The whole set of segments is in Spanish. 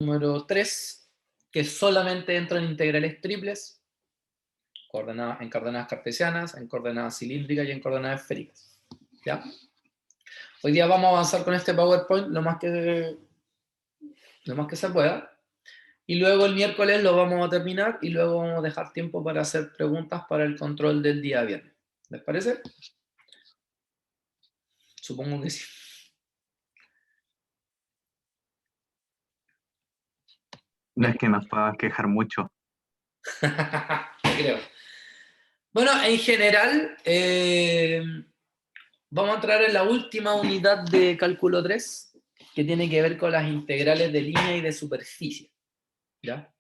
Número 3, que solamente entra en integrales triples, en coordenadas cartesianas, en coordenadas cilíndricas y en coordenadas esféricas. ¿Ya? Hoy día vamos a avanzar con este PowerPoint lo más que se pueda. Y luego el miércoles lo vamos a terminar y luego vamos a dejar tiempo para hacer preguntas para el control del día viernes. ¿Les parece? Supongo que sí. No es que nos puedas quejar mucho. Creo. Bueno, en general, vamos a entrar en la última unidad de cálculo 3, que tiene que ver con las integrales de línea y de superficie. ¿Ya?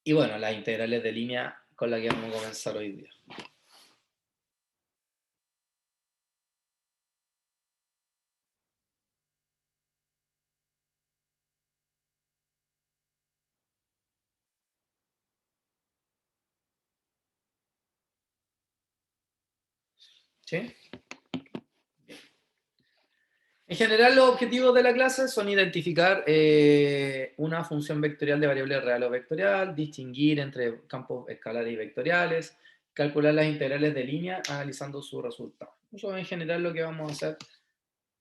Y bueno, las integrales de línea con las que vamos a comenzar hoy día. ¿Sí? En general, los objetivos de la clase son identificar una función vectorial de variable real o vectorial, distinguir entre campos escalares y vectoriales, calcular las integrales de línea analizando su resultado. Eso es en general lo que vamos a hacer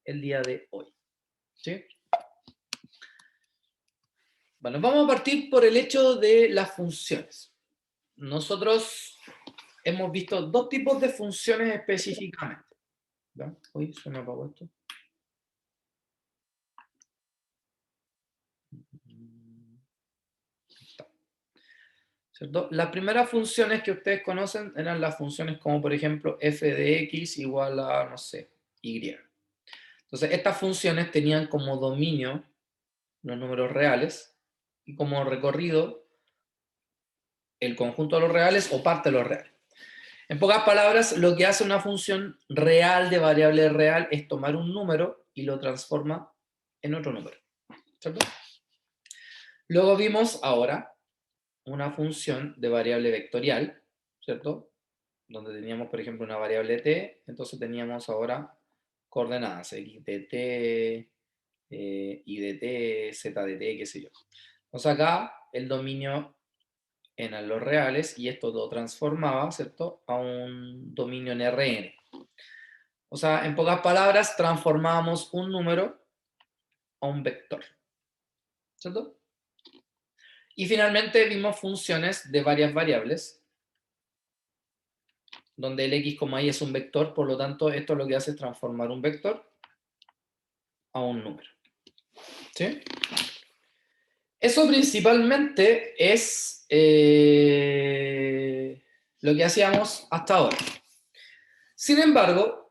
el día de hoy. ¿Sí? Bueno, vamos a partir por el hecho de las funciones. Nosotros hemos visto dos tipos de funciones específicamente. ¿Ya? Uy, se me apagó esto. ¿Cierto? Las primeras funciones que ustedes conocen eran las funciones como, por ejemplo, f de x igual a, no sé, y. Entonces, estas funciones tenían como dominio los números reales y como recorrido el conjunto de los reales o parte de los reales. En pocas palabras, lo que hace una función real de variable real es tomar un número y lo transforma en otro número. ¿Cierto? Luego vimos ahora una función de variable vectorial, ¿cierto? Donde teníamos, por ejemplo, una variable t, entonces teníamos ahora coordenadas x de t, y de t, z de t, qué sé yo. Entonces acá el dominio eran los reales y esto lo transformaba, ¿cierto?, a un dominio en Rn. O sea, en pocas palabras, transformábamos un número a un vector, ¿cierto? Y finalmente vimos funciones de varias variables, donde el x, y es un vector, por lo tanto, esto lo que hace es transformar un vector a un número. ¿Sí? Eso principalmente es lo que hacíamos hasta ahora. Sin embargo,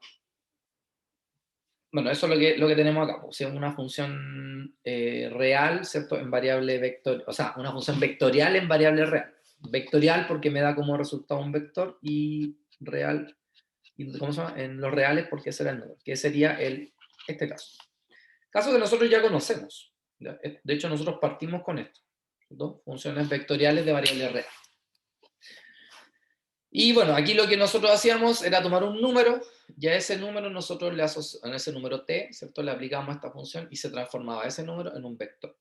bueno, eso es lo que tenemos acá, pues, es una función real, ¿cierto? En variable vectorial, o sea, una función vectorial en variable real. Vectorial porque me da como resultado un vector y real, ¿cómo se llama? En los reales porque ese era el número, que sería este caso. Caso que nosotros ya conocemos. ¿Ya? De hecho, nosotros partimos con esto. ¿No? Funciones vectoriales de variable real. Y bueno, aquí lo que nosotros hacíamos era tomar un número, y a ese número nosotros en ese número t, ¿cierto?, le aplicamos esta función y se transformaba ese número en un vector.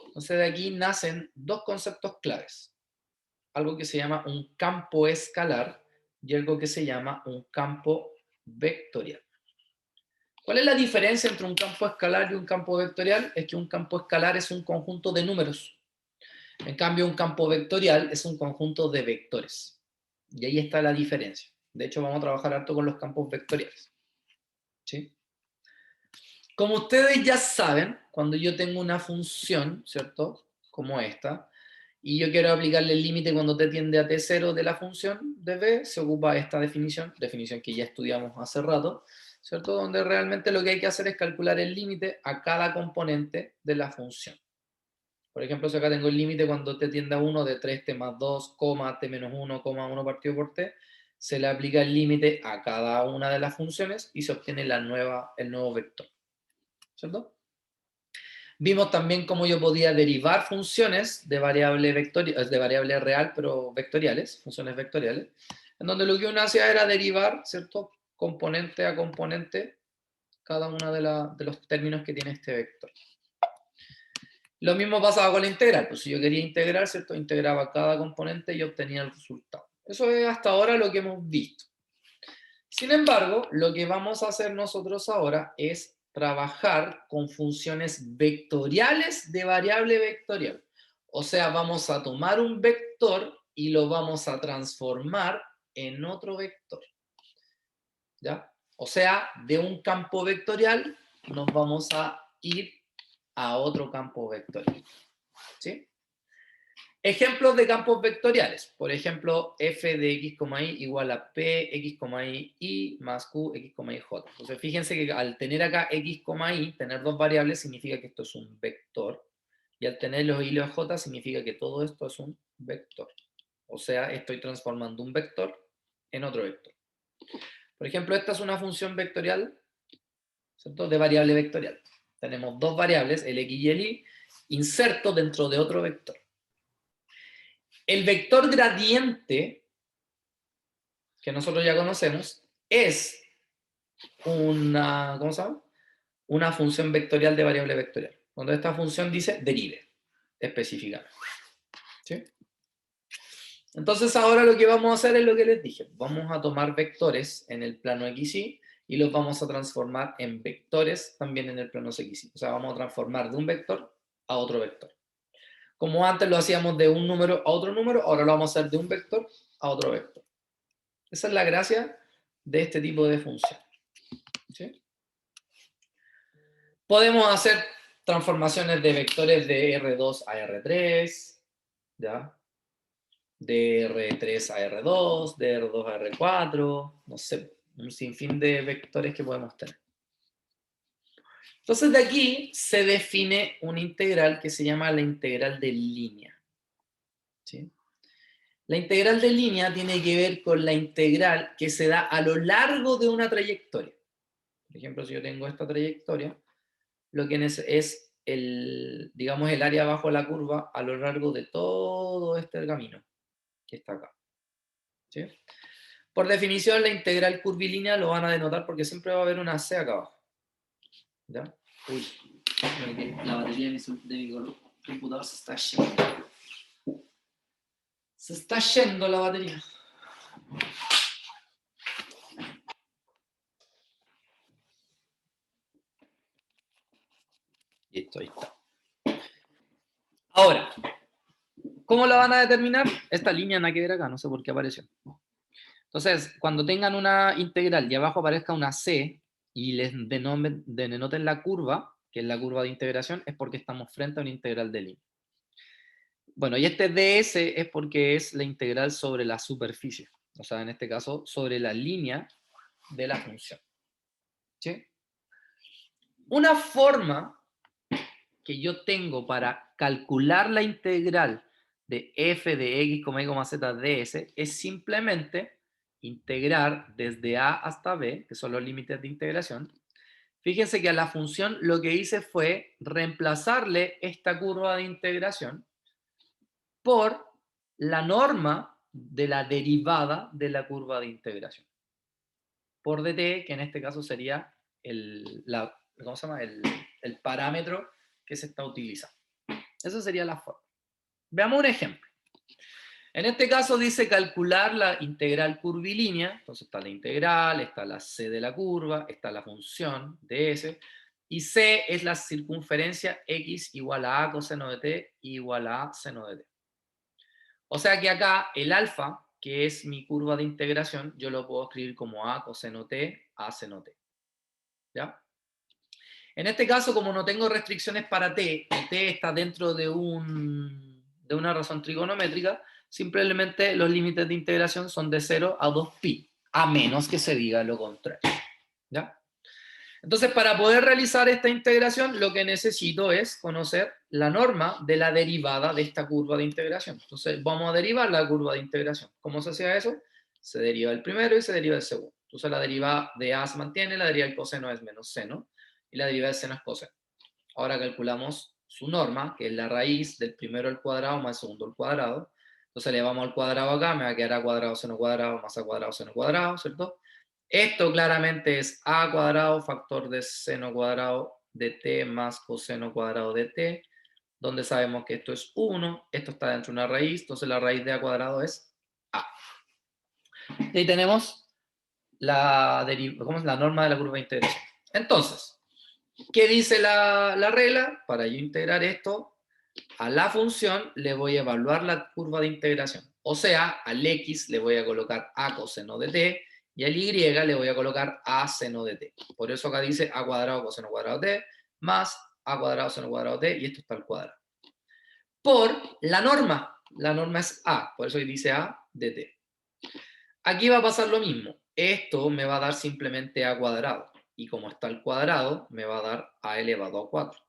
Entonces de aquí nacen dos conceptos claves. Algo que se llama un campo escalar y algo que se llama un campo vectorial. ¿Cuál es la diferencia entre un campo escalar y un campo vectorial? Es que un campo escalar es un conjunto de números. En cambio, un campo vectorial es un conjunto de vectores. Y ahí está la diferencia. De hecho, vamos a trabajar harto con los campos vectoriales. ¿Sí? Como ustedes ya saben, cuando yo tengo una función, ¿cierto?, como esta, y yo quiero aplicarle el límite cuando t tiende a t0 de la función de b, se ocupa esta definición que ya estudiamos hace rato, ¿cierto?, donde realmente lo que hay que hacer es calcular el límite a cada componente de la función. Por ejemplo, si acá tengo el límite cuando t tiende a 1 de 3t más 2, t menos 1, 1 partido por t, se le aplica el límite a cada una de las funciones y se obtiene el nuevo vector. ¿Cierto? Vimos también cómo yo podía derivar funciones de variable real, pero vectoriales, funciones vectoriales, en donde lo que uno hacía era derivar, ¿cierto?, componente a componente, cada uno de los términos que tiene este vector. Lo mismo pasaba con la integral, pues si yo quería integrar, ¿cierto? Integraba cada componente y obtenía el resultado. Eso es hasta ahora lo que hemos visto. Sin embargo, lo que vamos a hacer nosotros ahora es trabajar con funciones vectoriales de variable vectorial. O sea, vamos a tomar un vector y lo vamos a transformar en otro vector. ¿Ya? O sea, de un campo vectorial nos vamos a ir a otro campo vectorial. ¿Sí? Ejemplos de campos vectoriales. Por ejemplo, f de x, y igual a p, x, y más q, x, y j. Entonces, fíjense que al tener acá x, y, tener dos variables significa que esto es un vector. Y al tener los y los j significa que todo esto es un vector. O sea, estoy transformando un vector en otro vector. Por ejemplo, esta es una función vectorial, ¿cierto? De variable vectorial. Tenemos dos variables, el x y el y, insertos dentro de otro vector. El vector gradiente, que nosotros ya conocemos, es una, ¿cómo se llama? Una función vectorial de variable vectorial. Cuando esta función dice derive, específicamente. ¿Sí? Entonces ahora lo que vamos a hacer es lo que les dije. Vamos a tomar vectores en el plano XY y los vamos a transformar en vectores también en el plano XY. O sea, vamos a transformar de un vector a otro vector. Como antes lo hacíamos de un número a otro número, ahora lo vamos a hacer de un vector a otro vector. Esa es la gracia de este tipo de función. ¿Sí? Podemos hacer transformaciones de vectores de R2 a R3, ¿ya? De R3 a R2, de R2 a R4, no sé, un sinfín de vectores que podemos tener. Entonces de aquí se define una integral que se llama la integral de línea. ¿Sí? La integral de línea tiene que ver con la integral que se da a lo largo de una trayectoria. Por ejemplo, si yo tengo esta trayectoria, lo que es el, digamos, el área bajo la curva a lo largo de todo este camino que está acá. ¿Sí? Por definición, la integral curvilínea lo van a denotar porque siempre va a haber una C acá abajo. ¿Ya? Uy, la batería de mi computador se está yendo. Se está yendo la batería. Listo, ahí está. Ahora, ¿cómo la van a determinar? Esta línea nada que ver acá, no sé por qué apareció. Entonces, cuando tengan una integral y abajo aparezca una C y les denoten la curva, que es la curva de integración, es porque estamos frente a una integral de línea. Bueno, y este ds es porque es la integral sobre la superficie, o sea, en este caso, sobre la línea de la función. ¿Sí? Una forma que yo tengo para calcular la integral de f de x, y, z ds es simplemente integrar desde a hasta b, que son los límites de integración. Fíjense que a la función lo que hice fue reemplazarle esta curva de integración por la norma de la derivada de la curva de integración. Por dt, que en este caso sería ¿cómo se llama? El parámetro que se está utilizando. Esa sería la forma. Veamos un ejemplo. En este caso dice calcular la integral curvilínea. Entonces está la integral, está la c de la curva, está la función de s, y c es la circunferencia x igual a coseno de t igual a seno de t. O sea que acá el alfa, que es mi curva de integración, yo lo puedo escribir como a coseno t, a seno t. ¿Ya? En este caso, como no tengo restricciones para t, y t está dentro de una razón trigonométrica, simplemente los límites de integración son de 0 a 2pi, a menos que se diga lo contrario. ¿Ya? Entonces, para poder realizar esta integración, lo que necesito es conocer la norma de la derivada de esta curva de integración. Entonces, vamos a derivar la curva de integración. ¿Cómo se hacía eso? Se deriva el primero y se deriva el segundo. Entonces, la derivada de a se mantiene, la derivada del coseno es menos seno, y la derivada del seno es coseno. Ahora calculamos su norma, que es la raíz del primero al cuadrado más el segundo al cuadrado. Entonces, le vamos al cuadrado acá, me va a quedar a cuadrado seno cuadrado más a cuadrado seno cuadrado, ¿cierto? Esto claramente es a cuadrado factor de seno cuadrado de t más coseno cuadrado de t, donde sabemos que esto es 1, esto está dentro de una raíz, entonces la raíz de a cuadrado es a. Y ahí tenemos ¿cómo es la norma de la curva de integración? Entonces, ¿qué dice la regla? Para yo integrar esto, a la función le voy a evaluar la curva de integración. O sea, al x le voy a colocar a coseno de t, y al y le voy a colocar a seno de t. Por eso acá dice a cuadrado coseno cuadrado t, más a cuadrado seno cuadrado t, y esto está al cuadrado. Por la norma es a, por eso dice a de t. Aquí va a pasar lo mismo. Esto me va a dar simplemente a cuadrado. Y como está al cuadrado, me va a dar a elevado a 4.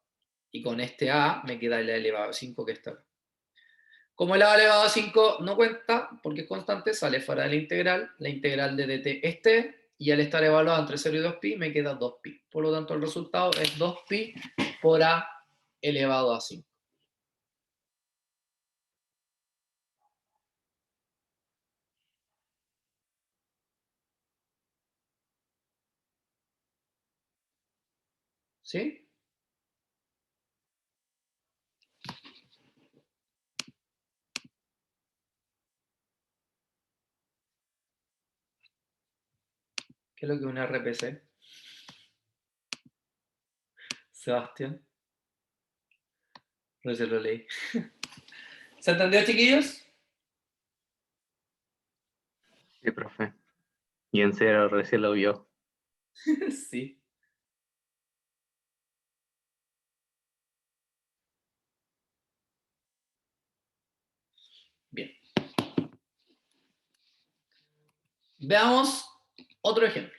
Y con este a me queda el a elevado a 5 que está acá. Como el a elevado a 5 no cuenta, porque es constante, sale fuera de la integral de dt es t, y al estar evaluado entre 0 y 2pi, me queda 2pi. Por lo tanto, el resultado es 2pi por a elevado a 5. ¿Sí? ¿Qué es lo que es una RPC? Sebastián. No se lo leí. ¿Se entendió, chiquillos? Sí, profe. Y en serio, recién lo vio. Sí. Bien. Veamos otro ejemplo.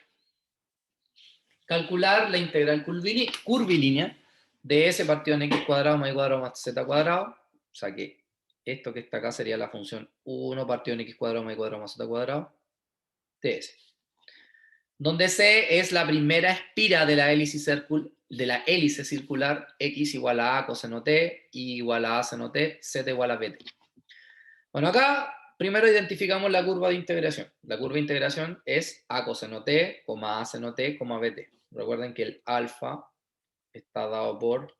Calcular la integral curvilínea de s partido en x cuadrado más y cuadrado más z cuadrado. O sea que esto que está acá sería la función 1 partido en x cuadrado más y cuadrado más z cuadrado de s. Donde c es la primera espira de la hélice circular, x igual a coseno t, y igual a seno t, z igual a bt. Bueno, acá primero identificamos la curva de integración. La curva de integración es a coseno t, a seno t, bt. Recuerden que el alfa está dado por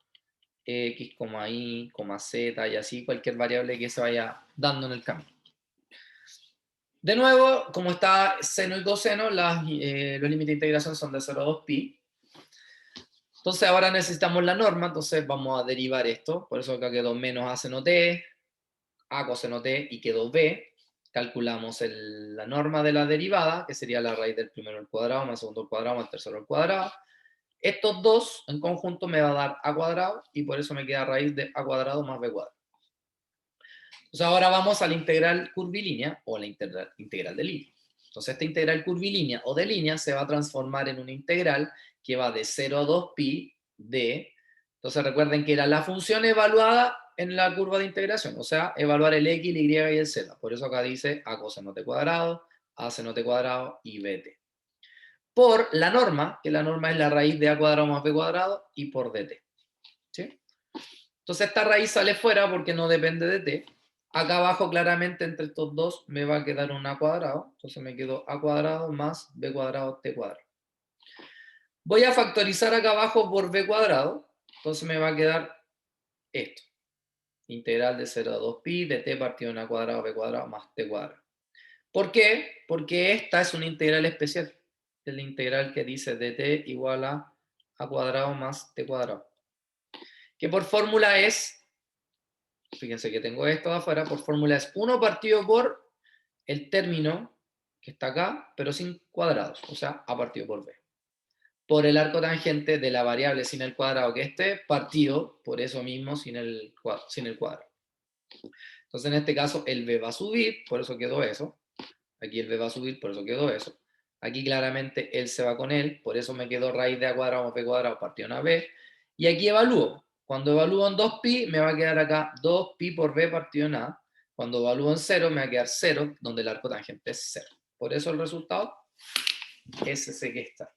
x, y, z, y así cualquier variable que se vaya dando en el camino. De nuevo, como está seno y coseno, los límites de integración son de 0 a 2pi. Entonces ahora necesitamos la norma, entonces vamos a derivar esto. Por eso acá quedó menos a seno t, a coseno t, y quedó b. Calculamos la norma de la derivada, que sería la raíz del primero al cuadrado, más el segundo al cuadrado, más el tercero al cuadrado. Estos dos en conjunto me va a dar a cuadrado, y por eso me queda raíz de a cuadrado más b cuadrado. Entonces ahora vamos a la integral curvilínea, o la integral de línea. Entonces esta integral curvilínea o de línea se va a transformar en una integral que va de 0 a 2pi de... Entonces recuerden que era la función evaluada en la curva de integración, o sea, evaluar el x, el y y el z. Por eso acá dice a coseno t cuadrado, a seno t cuadrado y bt. Por la norma, que la norma es la raíz de a cuadrado más b cuadrado, y por dt. ¿Sí? Entonces esta raíz sale fuera porque no depende de t. Acá abajo claramente entre estos dos me va a quedar un a cuadrado. Entonces me quedo a cuadrado más b cuadrado t cuadrado. Voy a factorizar acá abajo por b cuadrado. Entonces me va a quedar esto. Integral de 0 a 2pi de t partido en a cuadrado b cuadrado más t cuadrado. ¿Por qué? Porque esta es una integral especial. Es la integral que dice dt igual a cuadrado más t cuadrado. Que por fórmula es... Fíjense que tengo esto de afuera, por fórmula es 1 partido por el término que está acá, pero sin cuadrados, o sea, a partido por b. Por el arco tangente de la variable sin el cuadrado que esté, partido por eso mismo sin el cuadrado. Entonces en este caso el b va a subir, por eso quedó eso. Aquí el b va a subir, por eso quedó eso. Aquí claramente él se va con él, por eso me quedó raíz de a cuadrado más b cuadrado partido en a b. Y aquí evalúo. Cuando evalúo en 2pi, me va a quedar acá 2pi por b partido en a. Cuando evalúo en 0, me va a quedar 0, donde el arco tangente es 0. Por eso el resultado es ese que está.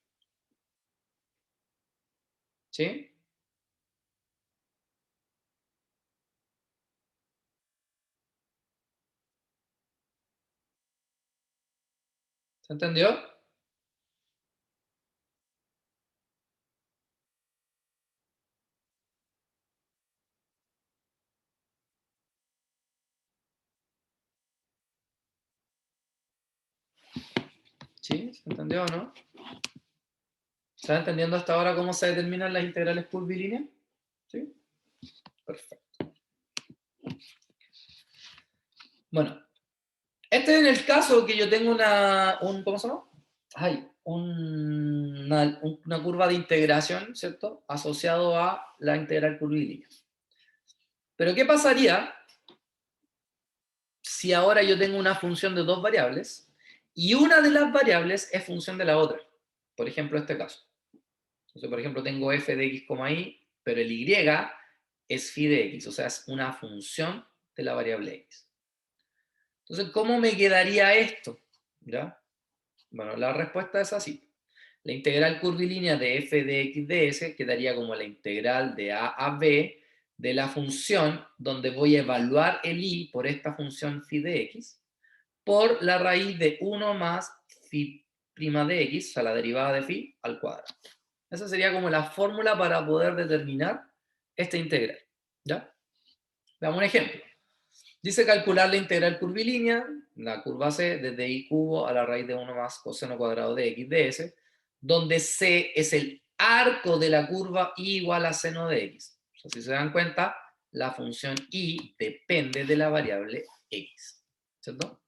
¿Sí? ¿Se entendió? ¿Sí? ¿Se entendió o no? ¿Se va entendiendo hasta ahora cómo se determinan las integrales curvilíneas? ¿Sí? Perfecto. Bueno, este es en el caso que yo tengo ¿cómo se llama? Una curva de integración, ¿cierto? Asociado a la integral curvilínea. Pero ¿qué pasaría si ahora yo tengo una función de dos variables y una de las variables es función de la otra? Por ejemplo, este caso. Entonces, por ejemplo, tengo f de x, y, pero el y es phi de x, o sea, es una función de la variable x. Entonces, ¿cómo me quedaría esto? ¿Ya? Bueno, la respuesta es así. La integral curvilínea de f de x de s quedaría como la integral de a a b de la función donde voy a evaluar el y por esta función phi de x por la raíz de 1 más phi prima de x, o sea, la derivada de phi al cuadrado. Esa sería como la fórmula para poder determinar esta integral. ¿Ya? Veamos un ejemplo. Dice calcular la integral curvilínea, la curva c, desde y cubo a la raíz de 1 más coseno cuadrado de x de s, donde c es el arco de la curva y igual a seno de x. O sea, si se dan cuenta, la función y depende de la variable x. ¿Cierto?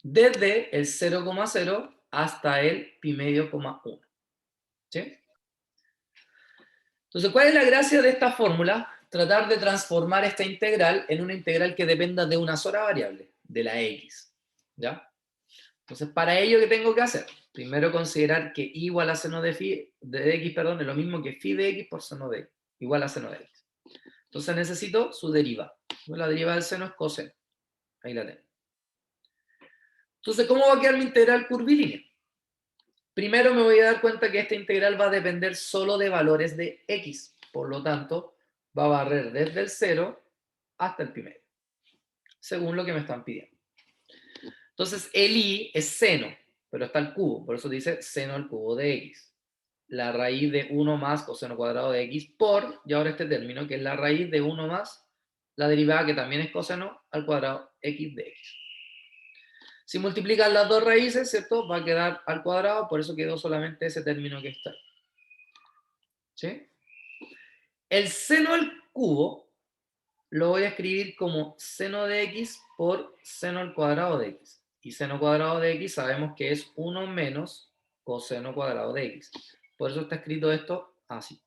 Desde el 0,0 hasta el pi medio, 1. ¿Sí? Entonces, ¿cuál es la gracia de esta fórmula? Tratar de transformar esta integral en una integral que dependa de una sola variable, de la x. ¿Ya? Entonces, para ello, ¿qué tengo que hacer? Primero considerar que y igual a seno de phi de x, perdón, es lo mismo que phi de x por seno de x, igual a seno de x. Entonces necesito su derivada. La derivada del seno es coseno. Ahí la tengo. Entonces, ¿cómo va a quedar mi integral curvilínea? Primero me voy a dar cuenta que esta integral va a depender solo de valores de x. Por lo tanto, va a barrer desde el 0 hasta el pi medio, según lo que me están pidiendo. Entonces, el y es seno, pero está al cubo, por eso dice seno al cubo de x. La raíz de 1 más coseno cuadrado de x por, y ahora este término, que es la raíz de 1 más la derivada, que también es coseno al cuadrado x de x. Si multiplican las dos raíces, ¿cierto? Va a quedar al cuadrado, por eso quedó solamente ese término que está ahí. ¿Sí? El seno al cubo lo voy a escribir como seno de x por seno al cuadrado de x. Y seno cuadrado de x sabemos que es 1 menos coseno cuadrado de x. Por eso está escrito esto así.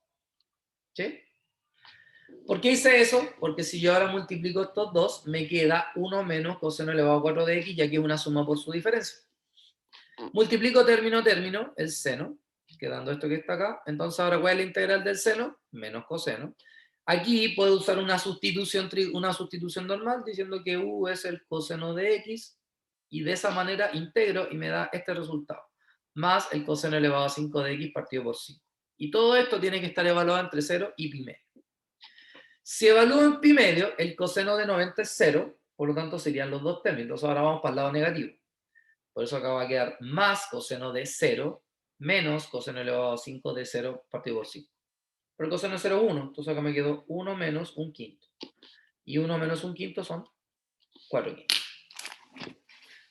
¿Sí? ¿Por qué hice eso? Porque si yo ahora multiplico estos dos, me queda 1 menos coseno elevado a 4 de x, ya que es una suma por su diferencia. Multiplico término a término el seno, quedando esto que está acá. Entonces ahora, ¿cuál es la integral del seno? Menos coseno. Aquí puedo usar una sustitución normal diciendo que u es el coseno de x y de esa manera integro y me da este resultado. Más el coseno elevado a 5 de x partido por 5. Y todo esto tiene que estar evaluado entre 0 y pi medio. Si evalúo en pi medio, el coseno de 90 es 0, por lo tanto serían los dos términos. Entonces ahora vamos para el lado negativo. Por eso acá va a quedar más coseno de 0 menos coseno elevado a 5 de 0 partido por 5. Pero el coseno de 0 es 1, entonces acá me quedó 1 menos 1 quinto. Y 1 menos 1 quinto son 4 quintos.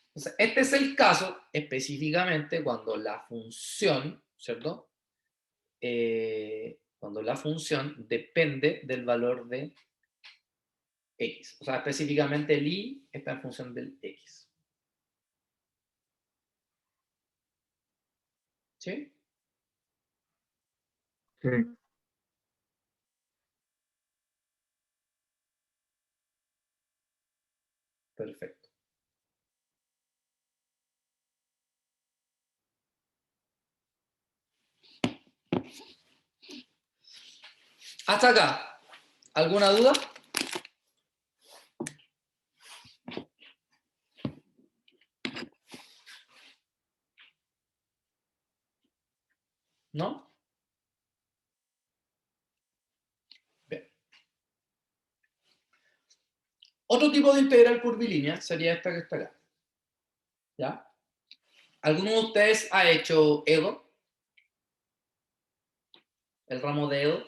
Entonces, este es el caso específicamente cuando la función, ¿cierto? Cuando la función depende del valor de x. O sea, específicamente el y está en función del x. ¿Sí? Sí. Perfecto. Hasta acá. ¿Alguna duda? ¿No? Bien. Otro tipo de integral curvilínea sería esta que está acá. ¿Ya? ¿Alguno de ustedes ha hecho EDO? El ramo de EDO.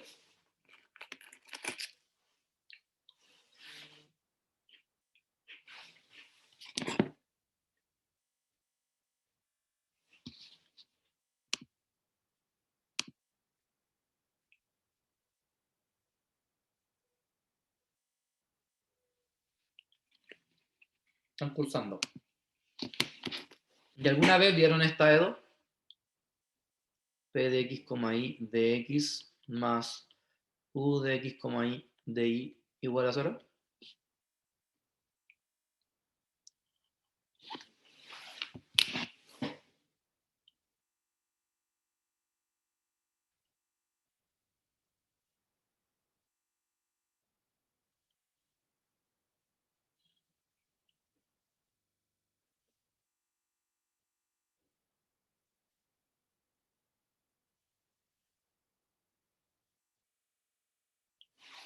Están cursando. ¿Y alguna vez vieron esta EDO? P de x, y de x más u de x, y de y igual a 0.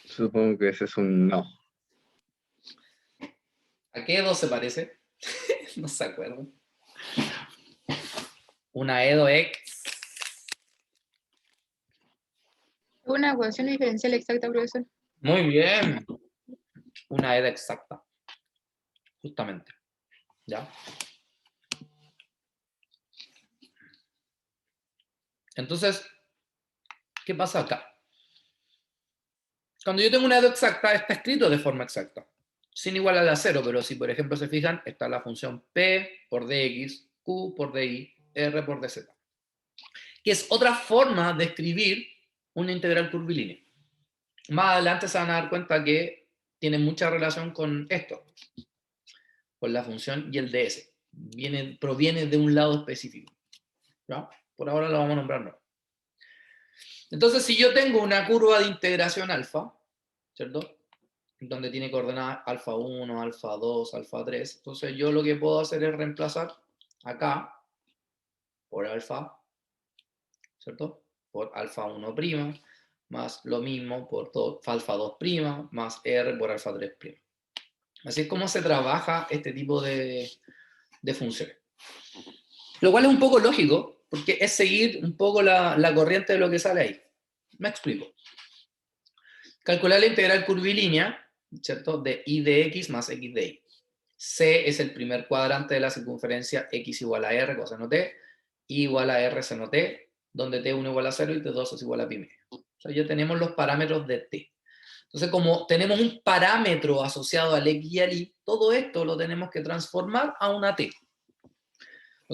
Supongo que ese es un no. ¿A qué EDO se parece? No se acuerdan. Una EDO X. Una ecuación diferencial exacta, profesor. Muy bien. Una EDO exacta. Justamente. ¿Ya? Entonces, ¿qué pasa acá? Cuando yo tengo una EDO exacta, está escrito de forma exacta. Sin igualar a 0, pero si por ejemplo se fijan, está la función P por dx, Q por dy, R por dz. Que es otra forma de escribir una integral curvilínea. Más adelante se van a dar cuenta que tiene mucha relación con esto, con la función y el ds. Proviene de un lado específico. ¿No? Por ahora lo vamos a nombrar no. Entonces, si yo tengo una curva de integración alfa, ¿cierto? Donde tiene coordenadas alfa 1, alfa 2, alfa 3, entonces yo lo que puedo hacer es reemplazar acá por alfa, ¿cierto? Por alfa 1', más lo mismo por alfa 2', más R por alfa 3'. Así es como se trabaja este tipo de funciones. Lo cual es un poco lógico, porque es seguir un poco la corriente de lo que sale ahí. Me explico. Calcular la integral curvilínea, ¿cierto? De y de x más x de y. C es el primer cuadrante de la circunferencia x igual a r coseno t, y igual a r seno t, donde t1 igual a 0 y t2 es igual a pi medio. O sea, ya tenemos los parámetros de t. Entonces, como tenemos un parámetro asociado al x y al y, todo esto lo tenemos que transformar a una t.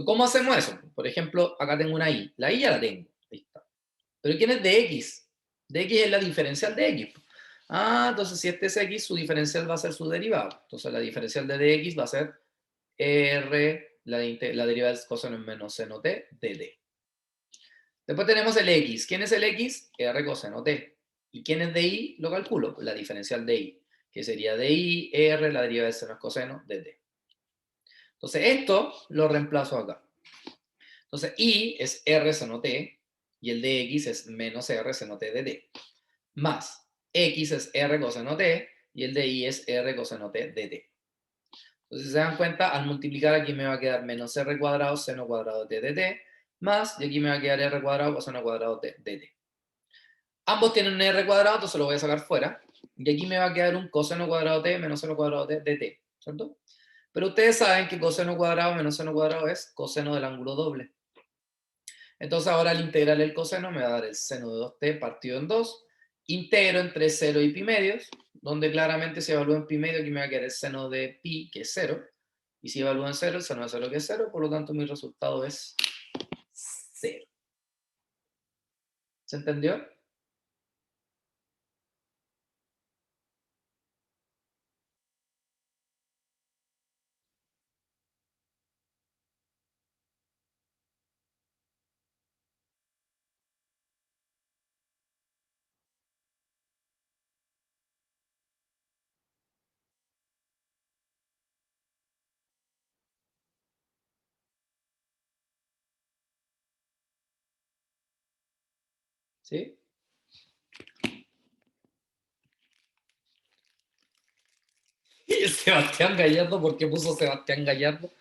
¿Cómo hacemos eso? Por ejemplo, acá tengo una y. La y ya la tengo. Ahí está. ¿Pero quién es de x? De x es la diferencial de x. Ah, entonces si este es x, su diferencial va a ser su derivado. Entonces la diferencial de dx va a ser r, la derivada del coseno menos seno t de d. Después tenemos el x. ¿Quién es el x? R coseno t. ¿Y quién es de y? Lo calculo. La diferencial de y, que sería de y, r, la derivada del seno coseno de d. Entonces esto lo reemplazo acá. Entonces y es r seno t y el dx es menos r seno t de d. Más x es r coseno t y el de y es r coseno t de d. Entonces, si se dan cuenta, al multiplicar aquí me va a quedar menos r cuadrado seno cuadrado t de t, más, y aquí me va a quedar r cuadrado coseno cuadrado t de t. Ambos tienen un r cuadrado, entonces lo voy a sacar fuera, y aquí me va a quedar un coseno cuadrado t menos seno cuadrado t de t, ¿cierto? Pero ustedes saben que coseno cuadrado menos seno cuadrado es coseno del ángulo doble. Entonces ahora al integrar el coseno me va a dar el seno de 2t partido en 2, integro entre 0 y pi medios, donde claramente si evalúo en pi medio aquí me va a quedar el seno de pi, que es 0, y si evalúo en 0, el seno de 0, que es 0, por lo tanto mi resultado es 0. ¿Se entendió? ¿Sí? ¿Y el Sebastián Gallardo? ¿Por qué puso Sebastián Gallardo?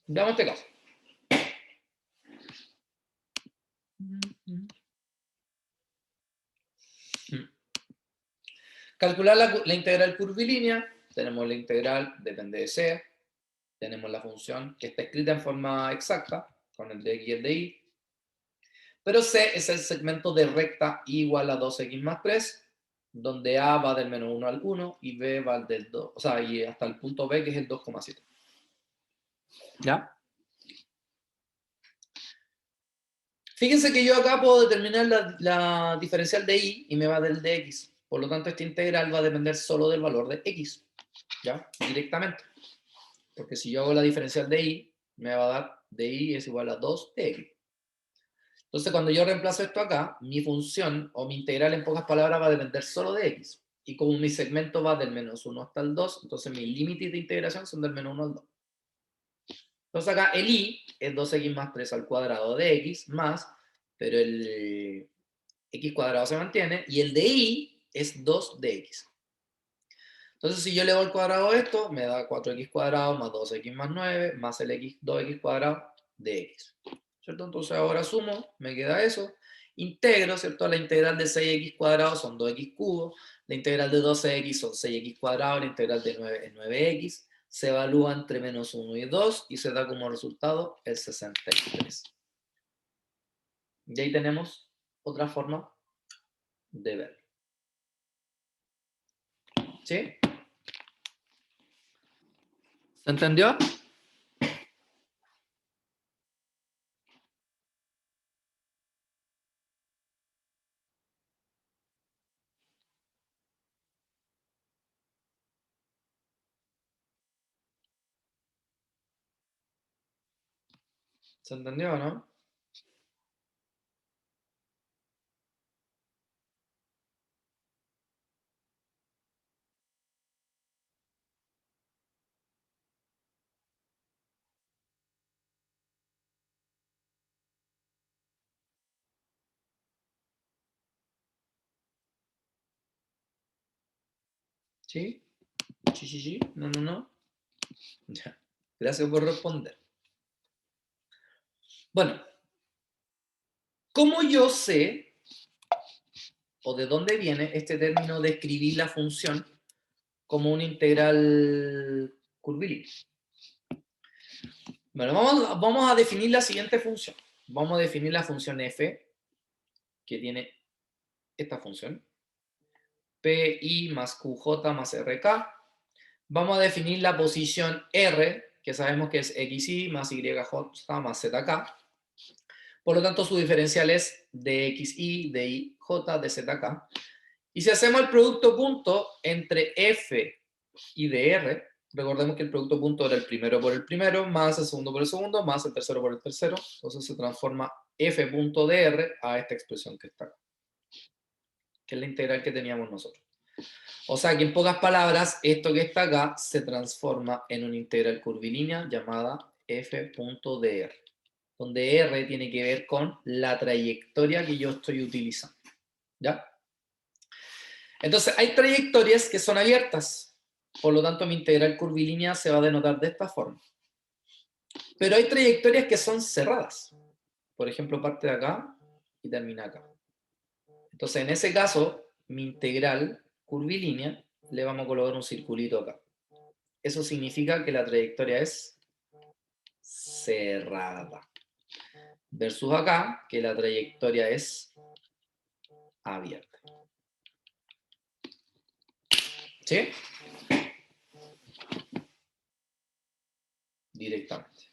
Veamos este caso. Calcular la integral curvilínea. Tenemos la integral, depende de C. Tenemos la función que está escrita en forma exacta, con el de x y el de y. Pero C es el segmento de recta igual a 2x más 3. donde A va del menos 1 al 1 y B va del 2, o sea, y hasta el punto B que es el 2,7. ¿Ya? Fíjense que yo acá puedo determinar la diferencial de y me va del de x. Por lo tanto, esta integral va a depender solo del valor de x. ¿Ya? Directamente. Porque si yo hago la diferencial de y, me va a dar de y es igual a 2 de x. Entonces, cuando yo reemplazo esto acá, mi función o mi integral en pocas palabras va a depender solo de x. Y como mi segmento va del menos 1 hasta el 2, entonces mis límites de integración son del menos 1 al 2. Entonces acá el y es 2x más 3 al cuadrado de x más, pero el x cuadrado se mantiene, y el de y es 2 de x. Entonces si yo le doy al cuadrado esto, me da 4x cuadrado más 2x más 9, más el x, 2x cuadrado de x. ¿Cierto? Entonces ahora sumo, me queda eso. Integro, ¿cierto? La integral de 6x cuadrado son 2x cubo, la integral de 12x son 6x cuadrado, la integral de 9 es 9x. Se evalúa entre menos 1 y 2 y se da como resultado el 63. Y ahí tenemos otra forma de verlo. ¿Sí? ¿Se entendió? ¿Se entendió o no? ¿Sí? ¿Sí, sí, sí? ¿No, no, no? Ya. Gracias por responder. Bueno, ¿cómo yo sé o de dónde viene este término de escribir la función como una integral curvilínea? Bueno, vamos a definir la siguiente función. Vamos a definir la función f, que tiene esta función, pi más qj más rk. Vamos a definir la posición r, que sabemos que es xy más yj más zk. Por lo tanto, su diferencial es dxy, dy, de zk. Y si hacemos el producto punto entre f y dr, recordemos que el producto punto era el primero por el primero, más el segundo por el segundo, más el tercero por el tercero. Entonces se transforma f.dr a esta expresión que está acá, que es la integral que teníamos nosotros. O sea que en pocas palabras, esto que está acá se transforma en una integral curvilínea llamada f.dr, donde r tiene que ver con la trayectoria que yo estoy utilizando. ¿Ya? Entonces, hay trayectorias que son abiertas, por lo tanto mi integral curvilínea se va a denotar de esta forma. Pero hay trayectorias que son cerradas. Por ejemplo, parte de acá y termina acá. Entonces, en ese caso, mi integral curvilínea le vamos a colocar un circulito acá. Eso significa que la trayectoria es cerrada. Versus acá, que la trayectoria es abierta. ¿Sí? Directamente.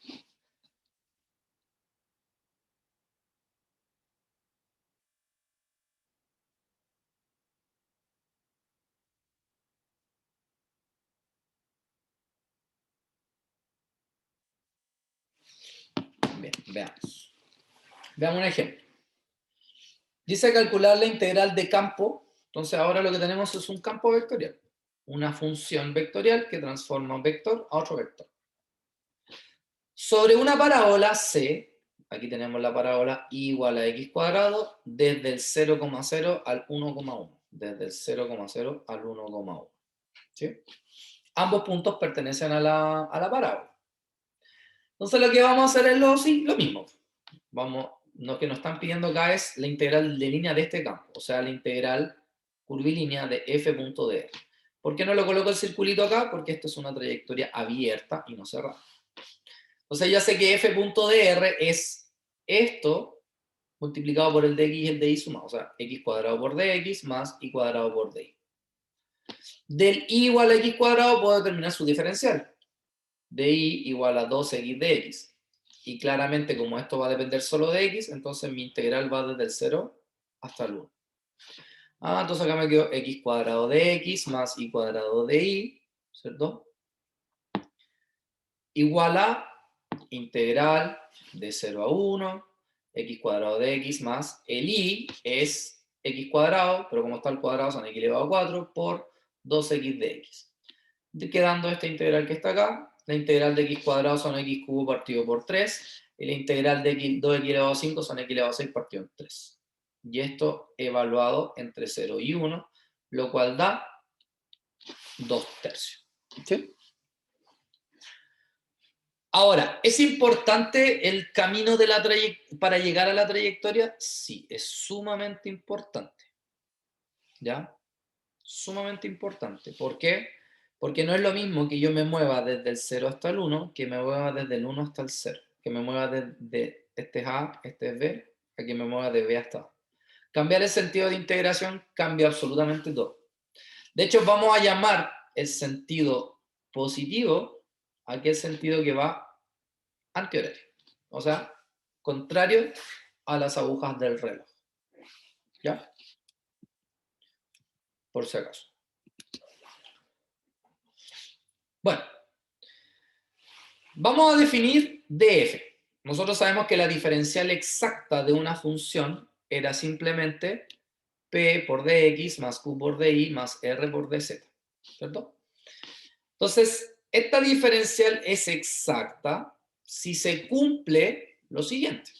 Bien, veamos. Veamos un ejemplo. Dice calcular la integral de campo. Entonces ahora lo que tenemos es un campo vectorial. Una función vectorial que transforma un vector a otro vector. Sobre una parábola C, aquí tenemos la parábola y igual a x cuadrado, desde el 0,0 al 1,1. Desde el 0,0 al 1,1. ¿Sí? Ambos puntos pertenecen a la parábola. Entonces lo que vamos a hacer es lo mismo. Lo que nos están pidiendo acá es la integral de línea de este campo, o sea, la integral curvilínea de f.dr. ¿Por qué no lo coloco el circulito acá? Porque esto es una trayectoria abierta y no cerrada. Entonces ya sé que f.dr es esto multiplicado por el de x y el de y sumado. O sea, x cuadrado por dx más y cuadrado por dy. Del y igual a x cuadrado puedo determinar su diferencial. dy igual a 2x de x. Y claramente, como esto va a depender solo de x, entonces mi integral va desde el 0 hasta el 1. Entonces acá me quedo x cuadrado de x más y cuadrado de y, ¿cierto? Igual a integral de 0 a 1, x cuadrado de x más el y es x cuadrado, pero como está al cuadrado son x elevado a 4 por 2x de x. Quedando esta integral que está acá, la integral de x cuadrado son x cubo partido por 3, y la integral de 2x elevado a 5 son x elevado a 6 partido en 3. Y esto evaluado entre 0 y 1, lo cual da 2/3. ¿Sí? Ahora, ¿es importante el camino de la para llegar a la trayectoria? Sí, es sumamente importante. ¿Ya? Sumamente importante. ¿Por qué? Porque no es lo mismo que yo me mueva desde el 0 hasta el 1, que me mueva desde el 1 hasta el 0. Que me mueva desde este es A, este es B, a que me mueva de B hasta A. Cambiar el sentido de integración cambia absolutamente todo. De hecho, vamos a llamar el sentido positivo a aquel sentido que va antihorario. O sea, contrario a las agujas del reloj. ¿Ya? Por si acaso. Bueno. Vamos a definir df. Nosotros sabemos que la diferencial exacta de una función era simplemente p por dx más q por dy más r por dz. ¿Cierto? Entonces, esta diferencial es exacta si se cumple lo siguiente.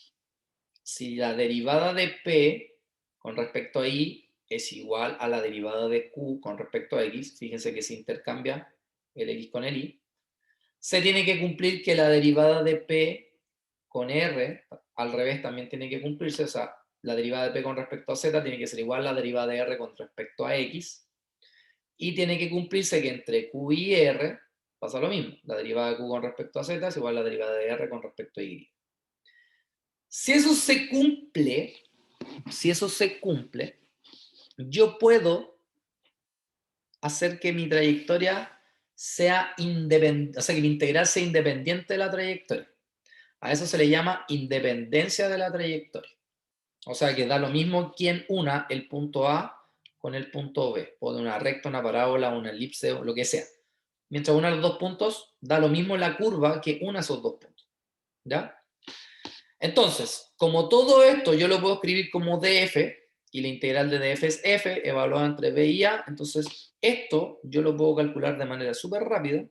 Si la derivada de p con respecto a y es igual a la derivada de q con respecto a x, fíjense que se intercambia el x con el y, se tiene que cumplir que la derivada de p con r, al revés también tiene que cumplirse, o sea, la derivada de p con respecto a z tiene que ser igual a la derivada de r con respecto a x, y tiene que cumplirse que entre q y r pasa lo mismo, la derivada de q con respecto a z es igual a la derivada de r con respecto a y. Si eso se cumple, yo puedo hacer que mi trayectoria sea independiente, o sea, que mi integral sea independiente de la trayectoria. A eso se le llama independencia de la trayectoria. O sea, que da lo mismo quien una el punto A con el punto B. Puede una recta, una parábola, una elipse, o lo que sea. Mientras una de los dos puntos, da lo mismo la curva que una de esos dos puntos. ¿Ya? Entonces, como todo esto yo lo puedo escribir como df, y la integral de df es f, evaluada entre b y a, entonces esto yo lo puedo calcular de manera súper rápida,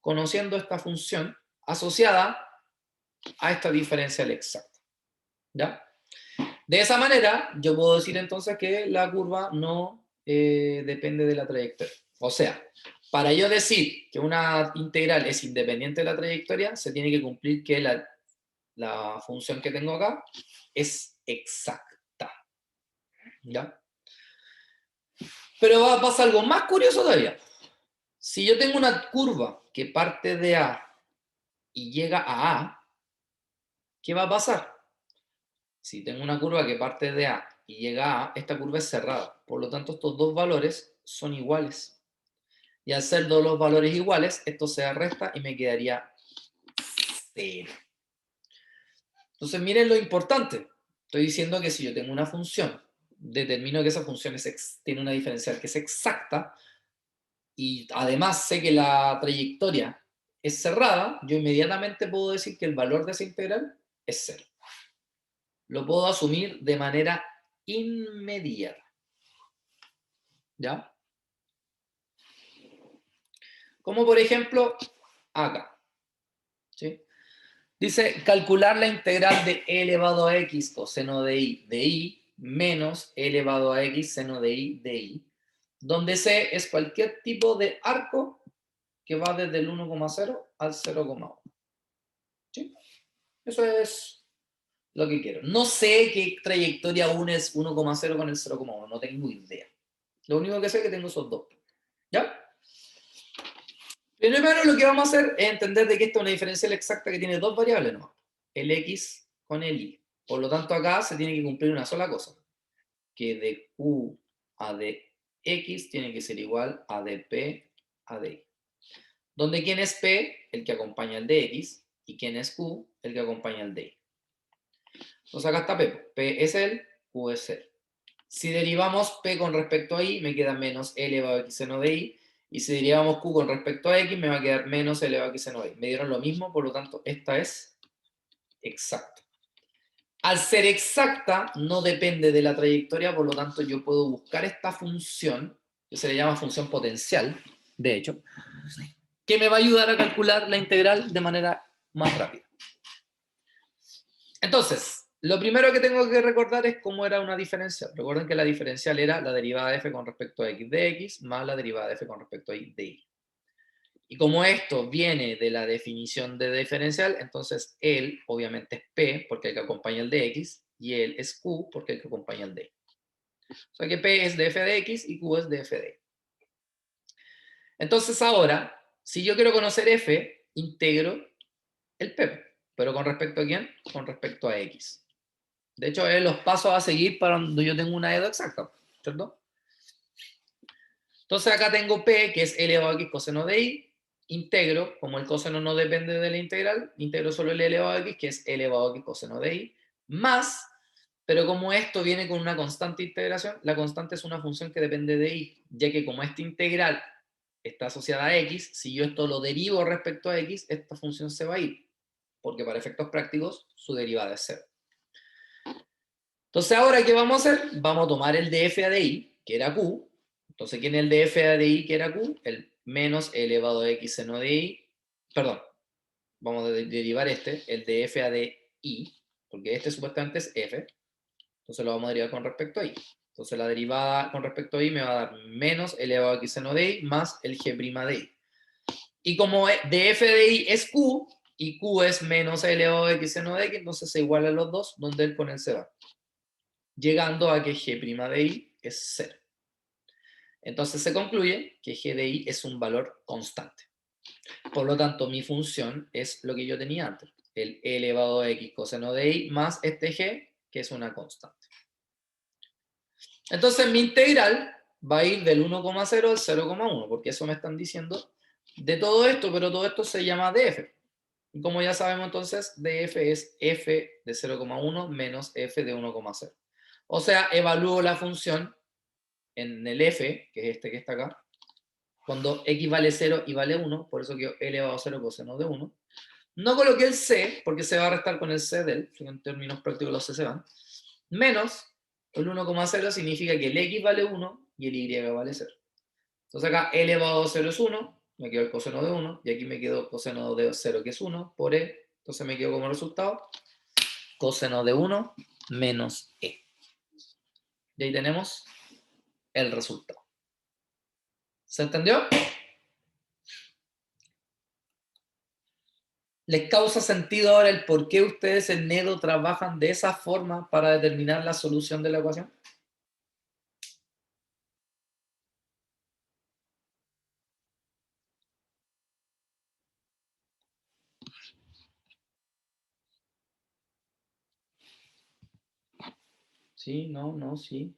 conociendo esta función asociada a esta diferencial exacta. ¿Ya? De esa manera, yo puedo decir entonces que la curva no depende de la trayectoria. O sea, para yo decir que una integral es independiente de la trayectoria, se tiene que cumplir que la función que tengo acá es exacta. ¿Ya? Pero pasa algo más curioso todavía. Si yo tengo una curva que parte de A y llega a A, ¿qué va a pasar? Si tengo una curva que parte de A y llega a A, esta curva es cerrada. Por lo tanto, estos dos valores son iguales. Y al ser dos los valores iguales, esto se resta y me quedaría 0. Entonces, miren lo importante. Estoy diciendo que si yo tengo una función, determino que esa función tiene una diferencial que es exacta, y además sé que la trayectoria es cerrada, yo inmediatamente puedo decir que el valor de esa integral es 0. Lo puedo asumir de manera inmediata. ¿Ya? Como por ejemplo, acá. ¿Sí? Dice, calcular la integral de e elevado a x coseno de y menos e elevado a x seno de y, donde c es cualquier tipo de arco que va desde el 1,0 al 0,1. ¿Sí? Eso es lo que quiero. No sé qué trayectoria une 1,0 con el 0,1, no tengo idea. Lo único que sé es que tengo esos dos. ¿Ya? Primero lo que vamos a hacer es entender de que esta es una diferencial exacta que tiene dos variables, ¿no? El x con el y. Por lo tanto, acá se tiene que cumplir una sola cosa, que de Q a de X tiene que ser igual a de P a de Y. Donde quién es P, el que acompaña al de X, y quién es Q, el que acompaña al de Y. Entonces acá está P. P es el, Q es el. Si derivamos P con respecto a Y, me queda menos E elevado a X seno de Y. Y si derivamos Q con respecto a X, me va a quedar menos E elevado a X seno de Y. Me dieron lo mismo, por lo tanto, esta es exacta. Al ser exacta, no depende de la trayectoria, por lo tanto, yo puedo buscar esta función, que se le llama función potencial, de hecho, que me va a ayudar a calcular la integral de manera más rápida. Entonces, lo primero que tengo que recordar es cómo era una diferencial. Recuerden que la diferencial era la derivada de f con respecto a x de x más la derivada de f con respecto a y de y. Y como esto viene de la definición de diferencial, entonces él obviamente es p porque el que acompaña el de x y él es q porque el que acompaña el de y. O sea que p es de f de x y q es de f de y. Entonces ahora, si yo quiero conocer f, integro el p. ¿Pero con respecto a quién? Con respecto a x. De hecho, es los pasos a seguir para cuando yo tengo una EDO exacta, ¿cierto? Entonces acá tengo P, que es elevado a X coseno de Y, integro, como el coseno no depende de la integral, integro solo el elevado a X, que es elevado a X coseno de Y, más, pero como esto viene con una constante integración, la constante es una función que depende de Y, ya que como esta integral está asociada a X, si yo esto lo derivo respecto a X, esta función se va a ir, porque para efectos prácticos su derivada es 0. Entonces, ahora, ¿qué vamos a hacer? Vamos a tomar el df a de y, que era q. Entonces, ¿quién es el df a de y, que era q? El menos elevado a x seno de y. Perdón, vamos a derivar el df a de y, porque este supuestamente es f. Entonces, lo vamos a derivar con respecto a y. Entonces, la derivada con respecto a y me va a dar menos elevado a x seno de y más el g' de y. Y como df de y es q, y q es menos elevado a x seno de x, entonces se igualan los dos, donde él con él se va, llegando a que g' de y es 0. Entonces se concluye que g de y es un valor constante. Por lo tanto, mi función es lo que yo tenía antes, el e elevado a x coseno de y más este g, que es una constante. Entonces mi integral va a ir del 1,0 al 0,1, porque eso me están diciendo de todo esto, pero todo esto se llama df. Y como ya sabemos entonces, df es f de 0,1 menos f de 1,0. O sea, evalúo la función en el f, que es este que está acá, cuando x vale 0 y vale 1, por eso que elevado a 0 coseno de 1. No coloqué el c, porque se va a restar con el c del, en términos prácticos los c se van, menos el 1,0 significa que el x vale 1 y el y vale 0. Entonces acá elevado a 0 es 1, me quedo el coseno de 1, y aquí me quedo coseno de 0 que es 1, por e, entonces me quedo como resultado coseno de 1 menos e. Y ahí tenemos el resultado. ¿Se entendió? ¿Les causa sentido ahora el por qué ustedes en NEDO trabajan de esa forma para determinar la solución de la ecuación? Sí, no, no, sí.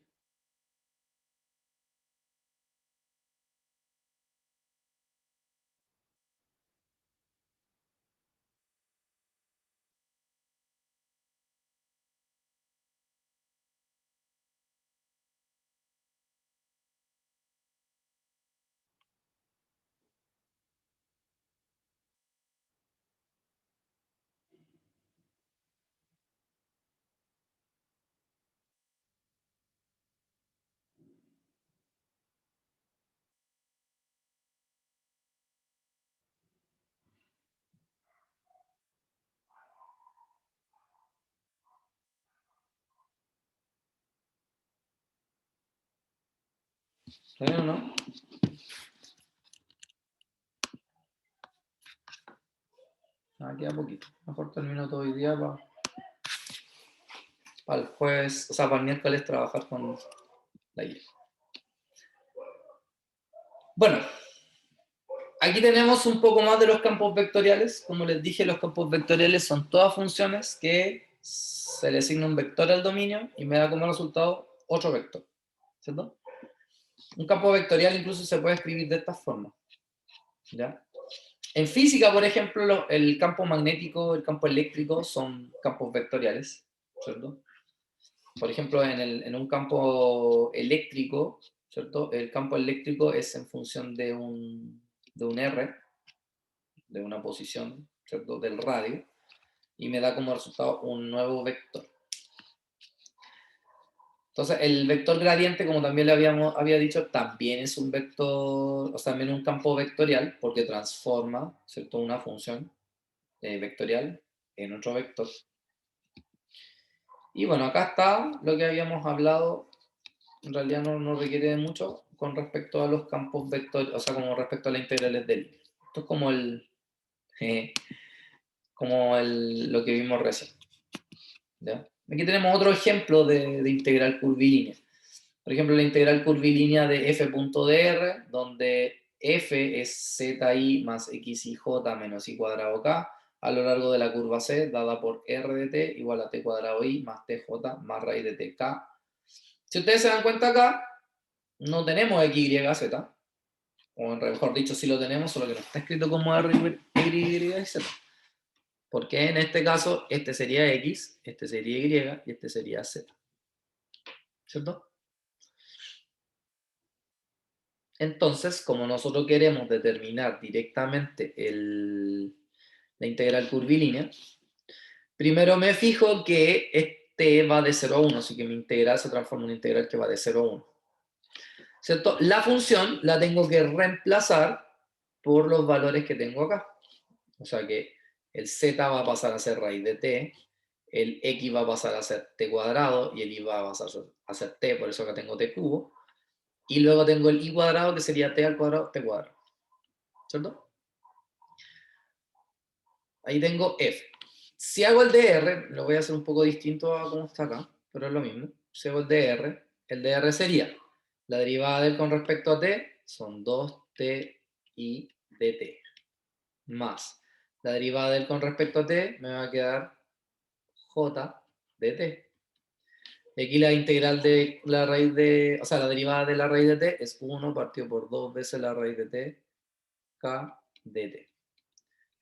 ¿Está bien o no? Ah, queda poquito. Mejor termino todo hoy día para el jueves, o sea, para el miércoles trabajar con la guía. Bueno, aquí tenemos un poco más de los campos vectoriales. Como les dije, los campos vectoriales son todas funciones que se le asigna un vector al dominio y me da como resultado otro vector, ¿cierto? Un campo vectorial incluso se puede escribir de esta forma, ¿ya? En física, por ejemplo, el campo magnético, el campo eléctrico son campos vectoriales, ¿cierto? Por ejemplo, en un campo eléctrico, ¿cierto? El campo eléctrico es en función de un R, de una posición, ¿cierto? Del radio, y me da como resultado un nuevo vector. Entonces, el vector gradiente, como también le había dicho, también es un vector, o sea, también un campo vectorial, porque transforma, ¿cierto? Una función vectorial en otro vector. Y bueno, acá está lo que habíamos hablado, en realidad no requiere de mucho con respecto a los campos vectoriales, o sea, como respecto a las integrales de línea. Esto es como lo que vimos recién. ¿Ya? Aquí tenemos otro ejemplo de integral curvilínea. Por ejemplo, la integral curvilínea de f.dr, donde f es zi más xij menos i cuadrado k a lo largo de la curva c, dada por r de t igual a t cuadrado i más tj más raíz de t k. Si ustedes se dan cuenta acá, no tenemos x, y, z, o mejor dicho, sí lo tenemos, solo que no está escrito como r, y, z. Porque en este caso, este sería x, este sería y, y este sería z. ¿Cierto? Entonces, como nosotros queremos determinar directamente la integral curvilínea, primero me fijo que este va de 0 a 1, así que mi integral se transforma en una integral que va de 0 a 1. ¿Cierto? La función la tengo que reemplazar por los valores que tengo acá. O sea que el z va a pasar a ser raíz de t, el x va a pasar a ser t cuadrado y el y va a pasar a ser t, por eso acá tengo t cubo. Y luego tengo el i cuadrado, que sería t al cuadrado, t cuadrado. ¿Cierto? Ahí tengo f. Si hago el dr, lo voy a hacer un poco distinto a como está acá, pero es lo mismo. Si hago el dr sería la derivada de él con respecto a t, son 2t i dt, más la derivada de él con respecto a t, me va a quedar j dt. Y aquí la integral de la raíz de, o sea, la derivada de la raíz de t es 1 partido por 2 veces la raíz de t, k dt.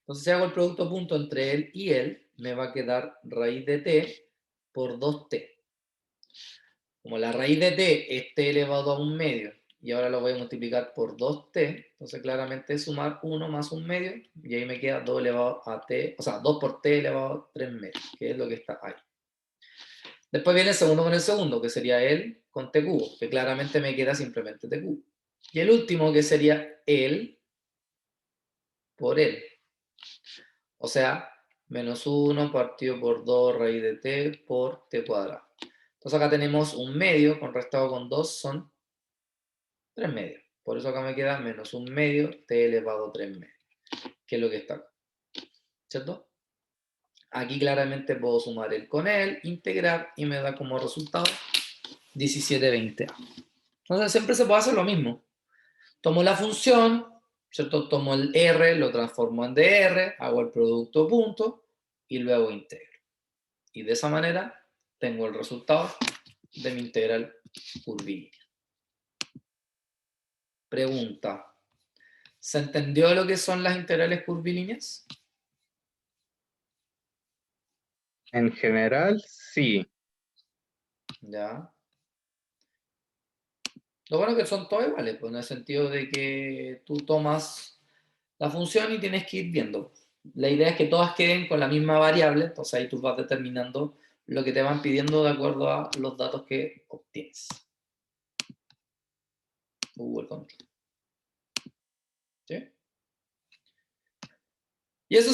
Entonces, si hago el producto punto entre él y él, me va a quedar raíz de t por 2t. Como la raíz de t es t elevado a un medio, y ahora lo voy a multiplicar por 2t, entonces claramente es sumar 1 más un medio, y ahí me queda 2 elevado a t, o sea, 2 por t elevado a 3 medios, que es lo que está ahí. Después viene el segundo con el segundo, que sería él con t cubo, que claramente me queda simplemente t cubo. Y el último, que sería él por él. O sea, menos 1 partido por 2 raíz de t por t cuadrado. Entonces acá tenemos un medio, contrastado con 2 son 3 medios. Por eso acá me queda menos un medio t elevado a 3 medios, que es lo que está acá. ¿Cierto? Aquí claramente puedo sumar el con él, integrar, y me da como resultado 1720A. Entonces siempre se puede hacer lo mismo. Tomo la función, ¿cierto? Tomo el r, lo transformo en dr, hago el producto punto, y luego integro. Y de esa manera tengo el resultado de mi integral curvilínea. Pregunta: ¿se entendió lo que son las integrales curvilíneas? En general, sí. Ya. Lo bueno es que son todas iguales, pues, en el sentido de que tú tomas la función y tienes que ir viendo. La idea es que todas queden con la misma variable, entonces ahí tú vas determinando lo que te van pidiendo de acuerdo a los datos que obtienes. Google Control. ¿Sí? Y eso